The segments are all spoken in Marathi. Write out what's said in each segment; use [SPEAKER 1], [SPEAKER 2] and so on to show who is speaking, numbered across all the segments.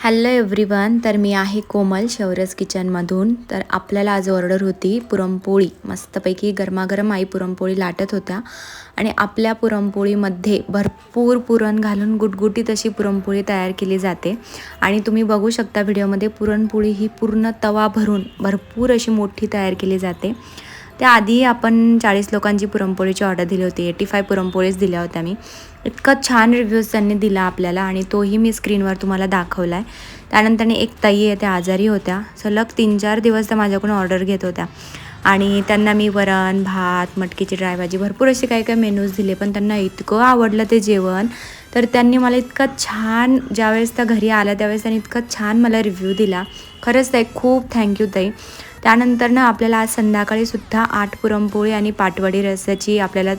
[SPEAKER 1] Hello everyone. तर मी आहे कोमल शौर्यस किचनमधून. तर आपल्याला आज ऑर्डर होती पुरणपोळी. मस्तपैकी गरमागरम आई पुरणपोळी लाटत होत्या आणि आपल्या पुरणपोळीमध्ये भरपूर पुरण घालून गुटगुटीत अशी पुरणपोळी तयार केली जाते. आणि तुम्ही बघू शकता व्हिडिओमध्ये पुरणपोळी ही पूर्ण तवा भरून भरपूर अशी मोठी तयार केली जाते. त्याआधी आपण 40 लोकांची पुरणपोळीची ऑर्डर दिली होती. 85 पुरणपोळीच दिल्या होत्या मी. इतका छान रिव्ह्यूज त्यांनी दिला आपल्याला आणि तोही मी स्क्रीनवर तुम्हाला दाखवला आहे. त्यानंतर एक ताई आहे, त्या आजारी होत्या. सलग 3-4 दिवस त्या माझ्याकडून ऑर्डर घेत होत्या आणि त्यांना मी वरण भात, मटकीची ड्राय भाजी भरपूर असे काही काही मेनूज दिले. पण त्यांना इतकं आवडलं ते जेवण. तर त्यांनी मला इतकं छान, ज्यावेळेस त्या घरी आल्या त्यावेळेस त्यांनी इतकं छान मला रिव्ह्यू दिला. खरंच ताई खूप थँक्यू ताई. त्यानंतर आपल्याला आज संध्याकाळीसुद्धा 8 पुरणपोळी आणि पाटवडी रस्याची आपल्याला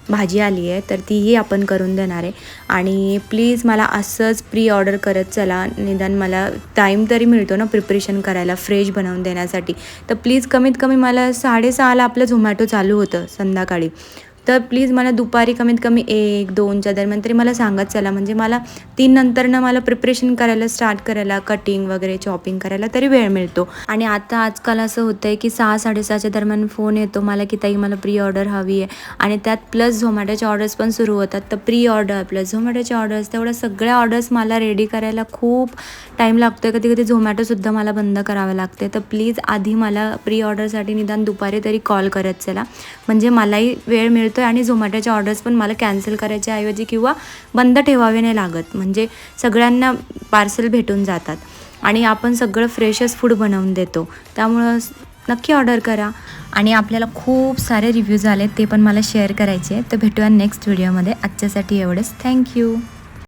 [SPEAKER 1] भाजी आली आहे. तर तीही आपण करून देणार आहे. आणि प्लीज मला असंच प्री ऑर्डर करत चला, निदान मला टाईम तरी मिळतो ना प्रिपरेशन करायला, फ्रेश बनवून देण्यासाठी. तर प्लीज कमीत कमी मला 6:30ला आपलं झोमॅटो चालू होतं संध्याकाळी. तर प्लीज मला दुपारी कमीत कमी 1-2च्या दरम्यान तरी मला सांगत चला, म्हणजे मला 3 नंतरनं मला प्रिपरेशन करायला स्टार्ट करायला, कटिंग वगैरे चॉपिंग करायला तरी वेळ मिळतो. आणि आता आजकाल असं होतं आहे की 6-6:30च्या दरम्यान फोन येतो मला की ताई मला प्री ऑर्डर हवी आहे. आणि त्यात प्लस झोमॅटोच्या ऑर्डर्स पण सुरू होतात. तर प्री ऑर्डर प्लस झोमॅटोच्या ऑर्डर्स, तेवढ्या सगळ्या ऑर्डर्स मला रेडी करायला खूप टाईम लागतो आहे. कधी कधी झोमॅटोसुद्धा मला बंद करावं लागते. तर प्लीज आधी मला प्री ऑर्डरसाठी निदान दुपारी तरी कॉल करत चला, म्हणजे मलाही वेळ मिळतो आणि झोमॅटोच्या ऑर्डर्स पण मला कॅन्सल करायच्या ऐवजी किंवा बंद ठेवावे नाही लागत. म्हणजे सगळ्यांना पार्सल भेटून जातात आणि आपण सगळं फ्रेशच फूड बनवून देतो. त्यामुळं नक्की ऑर्डर करा. आणि आपल्याला खूप सारे रिव्ह्यूज आले, ते पण मला शेअर करायचे. तर भेटूया नेक्स्ट व्हिडिओमध्ये. आजच्यासाठी एवढेच. थँक्यू.